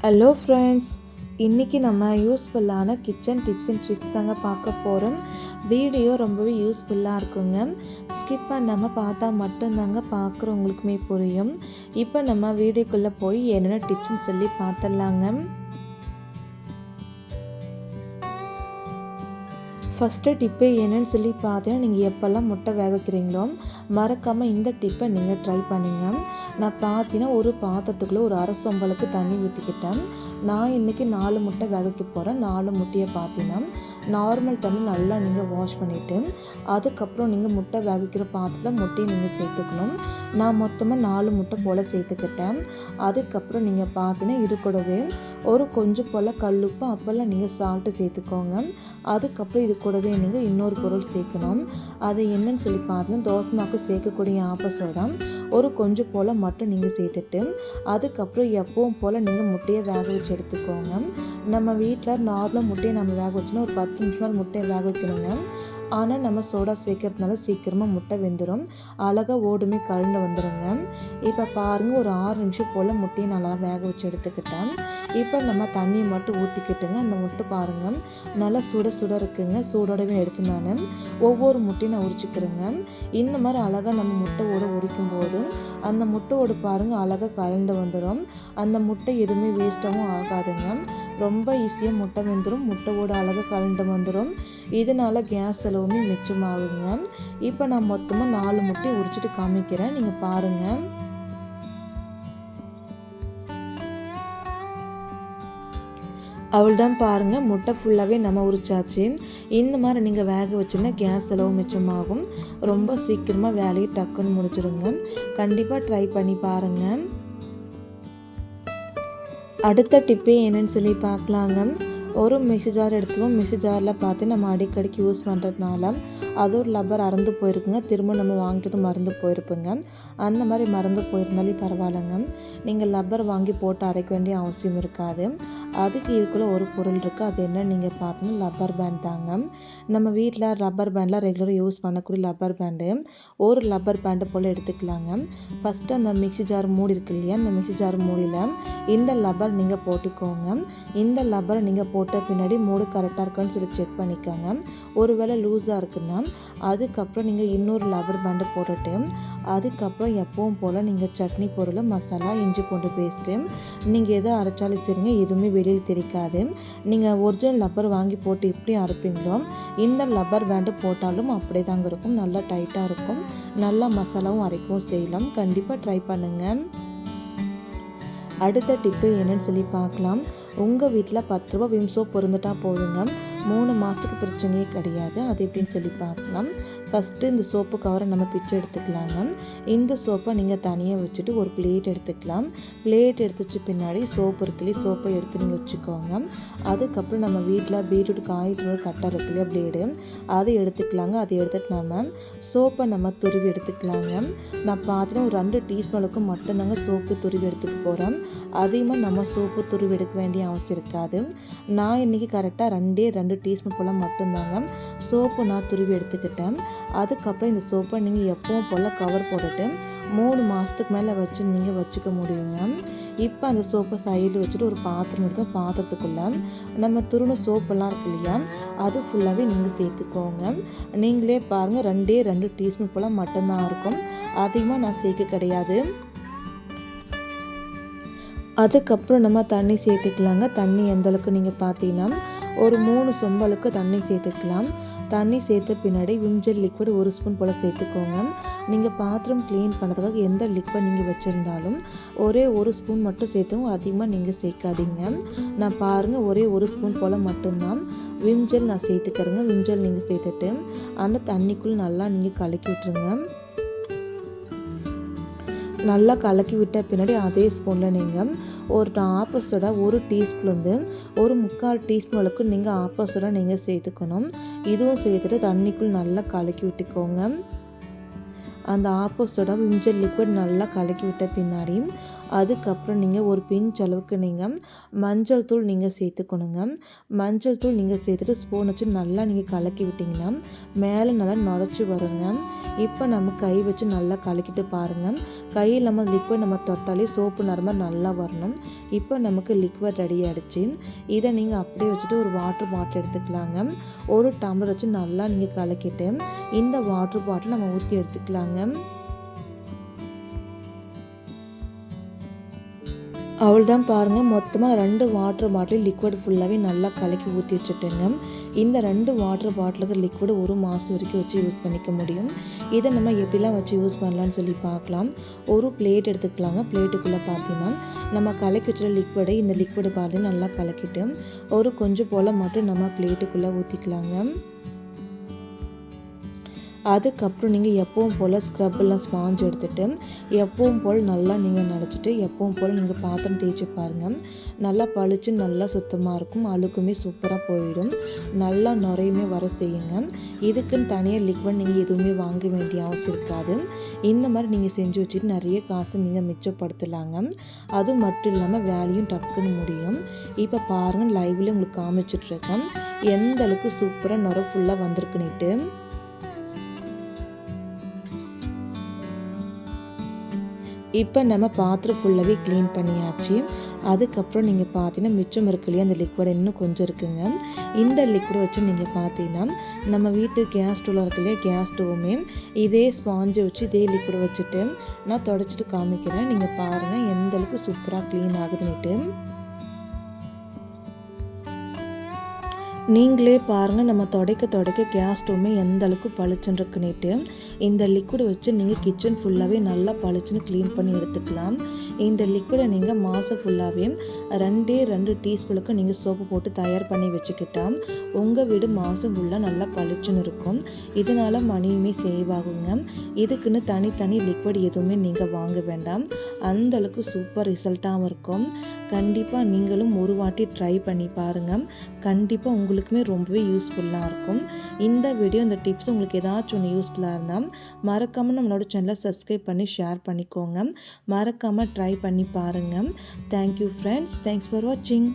Hello friends, இன்றைக்கி நம்ம யூஸ்ஃபுல்லான கிச்சன் டிப்ஸ் அண்ட் ட்ரிக்ஸ் தாங்க பார்க்க போகிறோம். வீடியோ ரொம்பவே யூஸ்ஃபுல்லாக இருக்குங்க. ஸ்கிப் பண்ணாமல் பார்த்தா மட்டும்தாங்க பார்க்குறவங்களுக்குமே புரியும். இப்போ நம்ம வீடியோக்குள்ளே போய் என்னென்ன டிப்ஸ்ன்னு சொல்லி பார்த்துடலாங்க. ஃபஸ்ட்டு டிப்பு என்னென்னு சொல்லி பார்த்தீங்கன்னா, நீங்கள் எப்போல்லாம் முட்டை வேக வைக்கிறீங்களோ மறக்காமல் இந்த டிப்பை நீங்கள் ட்ரை பண்ணுங்க. நான் பார்த்தீங்கன்னா ஒரு பாத்திரத்துக்குள்ளே ஒரு அரை சொம்பளுக்கு தண்ணி ஊற்றிக்கிட்டேன். நான் இன்றைக்கி 4 முட்டை வேக வைக்க போகிறேன். 4 முட்டையை பார்த்தீங்கன்னா நார்மல் தண்ணி நல்லா நீங்கள் வாஷ் பண்ணிவிட்டு அதுக்கப்புறம் நீங்கள் முட்டை வேக வைக்கிற பாத்திரத்தில் முட்டையை நீங்கள் சேர்த்துக்கணும். நான் மொத்தமாக 4 முட்டை போல் சேர்த்துக்கிட்டேன். அதுக்கப்புறம் நீங்கள் பார்த்தீங்கன்னா இது கூடவே ஒரு கொஞ்சம் போல் கல்லுப்பு அப்போல்லாம் நீங்கள் சால்ட்டு சேர்த்துக்கோங்க. அதுக்கப்புறம் இது கூடவே நீங்கள் இன்னொரு பொருள் சேர்க்கணும். அது என்னன்னு சொல்லி பார்த்தீங்கன்னா தோசை மாவுக்கு சேர்க்கக்கூடிய ஆப்பசோடா ஒரு கொஞ்சம் போல் மட்டும் நீங்கள் சேர்த்துட்டு அதுக்கப்புறம் எப்பவும் போல் நீங்கள் முட்டையை வேக வச்சு எடுத்துக்கோங்க. நம்ம வீட்டில் நார்மலாக முட்டையை நம்ம வேக வச்சோன்னா ஒரு 10 நிமிஷம் முட்டையை வேக வைக்கணுங்க. ஆனால் நம்ம சோடா சேர்க்கறதுனால சீக்கிரமாக முட்டை வெந்துடும், அழகாக ஓடுமே கலந்து வந்துடுங்க. இப்போ பாருங்கள், ஒரு 6 நிமிஷம் போல் முட்டையை நல்லா வேக வச்சு எடுத்துக்கிட்டேன். இப்போ நம்ம தண்ணியை மட்டும் ஊற்றிக்கிட்டுங்க. அந்த முட்டை பாருங்கள் நல்லா சுட சுட இருக்குங்க. சூடோடவே எடுத்து நான் ஒவ்வொரு முட்டையும் நான் உரிச்சிக்கிறேங்க. இந்த மாதிரி அழகாக நம்ம முட்டையோடு உரிக்கும் போது அந்த முட்டையோடு பாருங்கள் அழகாக கலந்து வந்துடும். அந்த முட்டை எதுவுமே வேஸ்ட்டாகவும் ஆகாதுங்க. ரொம்ப ஈஸியாக முட்டை வெந்துடும், முட்டையோட அழகாக கலந்து வந்துடும். இதனால் கேஸ் செலவுமே மிச்சமாகுங்க. இப்போ நான் மொத்தமாக 4 முட்டையை உரிச்சிட்டு காமிக்கிறேன், நீங்கள் பாருங்கள். அவள்தான் பாருங்கள், முட்டை ஃபுல்லாகவே நம்ம உரிச்சாச்சு. இந்த மாதிரி நீங்கள் வேக வச்சுன்னா கேஸ் செலவு மிச்சமாகும். ரொம்ப சீக்கிரமாக வேலையை டக்குன்னு முடிச்சிடுங்க. கண்டிப்பாக ட்ரை பண்ணி பாருங்கள். அடுத்த டிப்பே என்னன்னு சொல்லி பார்க்கலாங்க. ஒரு மிக்ஸி ஜார் எடுத்துவோம். மிக்ஸி ஜாரில் பார்த்து நம்ம அடிக்கடிக்கு யூஸ் பண்ணுறதுனால அது ஒரு லப்பர் அறந்து போயிருக்குங்க. திரும்ப நம்ம வாங்கிட்டு மறந்து போயிருப்புங்க. அந்த மாதிரி மறந்து போயிருந்தாலே பரவாயில்லைங்க. நீங்கள் லப்பர் வாங்கி போட்டு அரைக்க வேண்டிய அவசியம் இருக்காது. அதுக்கு இதுக்குள்ளே ஒரு பொருள் இருக்குது. அது என்ன நீங்கள் பார்த்தீங்கன்னா லப்பர் பேண்ட் தாங்க. நம்ம வீட்டில் ரப்பர் பேண்டில் ரெகுலராக யூஸ் பண்ணக்கூடிய லப்பர் பேண்டு ஒரு லப்பர் பேண்டு போல் எடுத்துக்கலாங்க. ஃபஸ்ட்டு அந்த மிக்ஸி ஜார் மூடி இருக்கு இல்லையா, அந்த மிக்ஸி ஜார் மூடியில் இந்த லப்பர் நீங்கள் போட்டுக்கோங்க. இந்த லப்பரை நீங்கள் போட்ட பின்னாடி மூடு கரெக்டாக இருக்கான்னு சொல்லி செக் பண்ணிக்கோங்க. ஒருவேளை லூஸாக இருக்குன்னா அதுக்கப்புறம் நீங்கள் இன்னொரு லப்பர் பேண்டு போட்டுட்டு அதுக்கப்புறம் எப்பவும் போல் நீங்கள் சட்னி பொருள், மசாலா, இஞ்சி பூண்டு பேஸ்ட்டு நீங்கள் எதை அரைச்சாலும் சரிங்க, எதுவுமே வெளியில் தெரிக்காது. நீங்கள் ஒரிஜினல் லப்பர் வாங்கி போட்டு எப்படி அரைப்பீங்களோ இந்த லப்பர் பேண்டு போட்டாலும் அப்படியே தாங்க இருக்கும். நல்லா டைட்டாக இருக்கும். நல்லா மசாலாவும் அரைக்கவும் செய்யலாம். கண்டிப்பாக ட்ரை பண்ணுங்கள். அடுத்த டிப்பு என்னன்னு சொல்லி பார்க்கலாம். உங்கள் வீட்டில் 10 ரூபா விம் சோப் இருந்துட்டா போதுங்க, 3 மாதத்துக்கு பிரச்சனையே கிடையாது. அது எப்படின்னு சொல்லி பார்க்கலாம். ஃபஸ்ட்டு இந்த சோப்பு கவரை நம்ம பிச்சு எடுத்துக்கலாங்க. இந்த சோப்பை நீங்கள் தனியாக வச்சுட்டு ஒரு பிளேட் எடுத்துக்கலாம். பிளேட் எடுத்துச்சு பின்னாடி சோப்பு இருக்குல்லையே, சோப்பை எடுத்து நீங்கள் வச்சுக்கோங்க. அதுக்கப்புறம் நம்ம வீட்டில் பீட்ரூட் காய்கறி கட்டை இருக்குல்லையா பிளேடு, அதை எடுத்துக்கலாங்க. அதை எடுத்துகிட்டு நம்ம சோப்பை நம்ம துருவி எடுத்துக்கலாங்க. நான் பார்த்துட்டு ஒரு 2 டீஸ்பூனுக்கு மட்டும்தாங்க சோப்பு துருவி எடுத்துக்க போகிறேன். அதிகமாக நம்ம சோப்பு துருவி எடுக்க வேண்டிய அவசியம் இருக்காது. நான் இன்றைக்கி கரெக்டாக 2 டீஸ்பூன் போல் மட்டும்தாங்க சோப்பு நான் துருவி எடுத்துக்கிட்டேன். அதுக்கப்புறம் இந்த சோப்பை நீங்கள் எப்பவும் போல் கவர் போட்டுட்டு 3 மாதத்துக்கு மேலே வச்சு நீங்கள் வச்சுக்க முடியுங்க. இப்போ அந்த சோப்பை சைடில் வச்சுட்டு ஒரு பாத்திரம் எடுத்து பாத்திரத்துக்குள்ளே நம்ம துருண சோப்பெல்லாம் இருக்கு இல்லையா, அது ஃபுல்லாகவே நீங்கள் சேர்த்துக்கோங்க. நீங்களே பாருங்கள், 2 டீஸ்பூன் போல் மட்டும்தான் இருக்கும். அதிகமாக நான் சேர்க்க கிடையாது. அதுக்கப்புறம் நம்ம தண்ணி சேர்த்துக்கலாங்க. தண்ணி எந்தளவுக்கு நீங்கள் பார்த்தீங்கன்னா ஒரு 3 சொம்பளுக்கு தண்ணி சேர்த்துக்கலாம். தண்ணி சேர்த்த பின்னாடி விம்ஜெல் லிக்விட் 1 ஸ்பூன் போல் சேர்த்துக்கோங்க. நீங்கள் பாத்திரம் க்ளீன் பண்ணுறதுக்காக எந்த லிக்விட் நீங்கள் வச்சுருந்தாலும் ஒரே 1 ஸ்பூன் மட்டும் சேர்த்துங்க, அதிகமாக நீங்கள் சேர்க்காதீங்க. நான் பாருங்கள் ஒரே 1 ஸ்பூன் போல் மட்டும்தான் விம்ஜெல் நான் சேர்த்துக்கிறேங்க. விம்ஜெல் நீங்கள் சேர்த்துட்டு அந்த தண்ணிக்குள்ளே நல்லா நீங்கள் கலக்கி விட்டுருங்க. நல்லா கலக்கி விட்ட பின்னாடி அதே ஸ்பூனில் நீங்கள் ஒரு ஆப்போசோடா 1 டீஸ்பூன்லேருந்து ஒரு 3/4 டீஸ்பூன் அளவுக்கு நீங்கள் ஆப்போசோடா நீங்கள் சேர்த்துக்கணும். இதுவும் சேர்த்துட்டு தண்ணிக்குள் நல்லா கலக்கி விட்டுக்கோங்க. அந்த ஆப்போசோடா விம்ஜெல் லிக்விட் நல்லா கலக்கி விட்ட பின்னாடி அதுக்கப்புறம் நீங்கள் ஒரு பிஞ்ச் அளவுக்கு நீங்கள் மஞ்சள் தூள் நீங்கள் சேர்த்துக்கணுங்க. மஞ்சள் தூள் நீங்கள் சேர்த்துட்டு ஸ்பூன் வச்சு நல்லா நீங்கள் கலக்கி விட்டிங்கன்னா மேலே நல்லா நுரைச்சி வருங்க. இப்போ நம்ம கை வச்சு நல்லா கலக்கிட்டு பாருங்கள். கையில் நம்ம லிக்விட் நம்ம தொட்டாலே சோப்பு நிறமா நல்லா வரணும். இப்போ நமக்கு லிக்விட் ரெடி ஆகிடுச்சு. இதை நீங்கள் அப்படியே வச்சுட்டு ஒரு வாட்டர் பாட்டில் எடுத்துக்கலாங்க. ஒரு டம்ளர் வச்சு நல்லா நீங்கள் கலக்கிட்டு இந்த வாட்டர் பாட்டில் நம்ம ஊற்றி எடுத்துக்கலாங்க. அவ்வளோதான் பாருங்கள், மொத்தமாக 2 வாட்டர் பாட்டில் லிக்விட் ஃபுல்லாகவே நல்லா கலக்கி ஊற்றி வச்சுட்டேங்க. இந்த 2 வாட்டர் பாட்டிலுக்கு லிக்விடு 1 மாதம் வரைக்கும் வச்சு யூஸ் பண்ணிக்க முடியும். இதை நம்ம எப்படிலாம் வச்சு யூஸ் பண்ணலான்னு சொல்லி பார்க்கலாம். ஒரு பிளேட் எடுத்துக்கலாங்க. பிளேட்டுக்குள்ளே பார்த்தீங்கன்னா நம்ம கலக்கி வச்சுட்ட லிக்விடை இந்த லிக்விடு பார்த்தீங்கன்னா நல்லா கலக்கிட்டு ஒரு கொஞ்சம் போல் மட்டும் நம்ம பிளேட்டுக்குள்ளே ஊற்றிக்கலாங்க. அதுக்கப்புறம் நீங்கள் எப்பவும் போல் ஸ்க்ரப்பெல்லாம் ஸ்பாஞ்ச் எடுத்துகிட்டு எப்பவும் போல் நல்லா நீங்கள் நனைச்சிட்டு எப்பவும் போல் நீங்கள் பாத்திரம் தேய்ச்சி பாருங்கள். நல்லா பளிச்சு நல்லா சுத்தமாக இருக்கும். அழுக்குமே சூப்பராக போயிடும். நல்லா நுரையுமே வர செய்யுங்க. இதுக்குன்னு தனியாக லிக்விட் நீங்கள் எதுவுமே வாங்க வேண்டிய அவசியம் இருக்காது. இந்த மாதிரி நீங்கள் செஞ்சு வச்சுட்டு நிறைய காசு நீங்கள் மிச்சப்படுத்தலாங்க. அது மட்டும் இல்லாமல் வேலையும் டக்குன்னு முடியும். இப்போ பாருங்கள், லைவ்லேயே உங்களுக்கு காமிச்சிட்ருக்கேன் எந்த அளவுக்கு சூப்பராக நுரை ஃபுல்லாக வந்திருக்குன்னுட்டு. இப்போ நம்ம பாத்திரம் ஃபுல்லாகவே க்ளீன் பண்ணியாச்சு. அதுக்கப்புறம் நீங்கள் பார்த்தீங்கன்னா மிச்சம் இருக்கு இல்லையா, அந்த லிக்விட் இன்னும் கொஞ்சம் இருக்குங்க. இந்த லிக்விட் வச்சு நீங்கள் பார்த்தீங்கன்னா நம்ம வீட்டு கேஸ் ஸ்டவ்வில் இருக்கு இல்லையா, கேஸ் ஸ்டவ்வுமே இதே ஸ்பாஞ்சை வச்சு இதே லிக்விட் வச்சுட்டு நான் தொடச்சிட்டு காமிக்கிறேன். நீங்கள் பாருங்கள் எந்த அளவுக்கு சூப்பராக க்ளீன் ஆகுதுன்னுட்டு. நீங்களே பாருங்கள், நம்ம துடைக்க கேஸ் ஸ்டவ்வுமே எந்த அளவுக்கு பளிச்சுன்னு இருக்குன்னுட்டு. இந்த லிக்விட் வச்சு நீங்கள் கிச்சன் ஃபுல்லாகவே நல்லா பளிச்சுன்னு க்ளீன் பண்ணி எடுத்துக்கலாம். இந்த லிக்விடை நீங்கள் மாதம் ஃபுல்லாகவே 2 டீஸ்பூனுக்கு நீங்கள் சோப்பு போட்டு தயார் பண்ணி வச்சுக்கிட்டால் உங்கள் வீடு மாதம் ஃபுல்லாக நல்லா பளிச்சுன்னு இருக்கும். இதனால் மணியுமே சேவ் ஆகுங்க. இதுக்குன்னு தனி லிக்விட் எதுவுமே நீங்கள் வாங்க வேண்டாம். அந்தளவுக்கு சூப்பர் ரிசல்ட்டாகவும் இருக்கும். கண்டிப்பாக நீங்களும் ஒரு வாட்டி ட்ரை பண்ணி பாருங்கள். கண்டிப்பாக உங்களுக்குமே ரொம்பவே யூஸ்ஃபுல்லாக இருக்கும். இந்த வீடியோ இந்த டிப்ஸ் உங்களுக்கு ஏதாச்சும் ஒன்று யூஸ்ஃபுல்லாக இருந்தால் மறக்காமல் நம்மளோட சேனலை சப்ஸ்கிரைப் பண்ணி ஷேர் பண்ணிக்கோங்க. மறக்காமல் ட்ரை பண்ணி பாருங்கள். Thank you friends. தேங்க்ஸ் ஃபார் வாட்சிங்.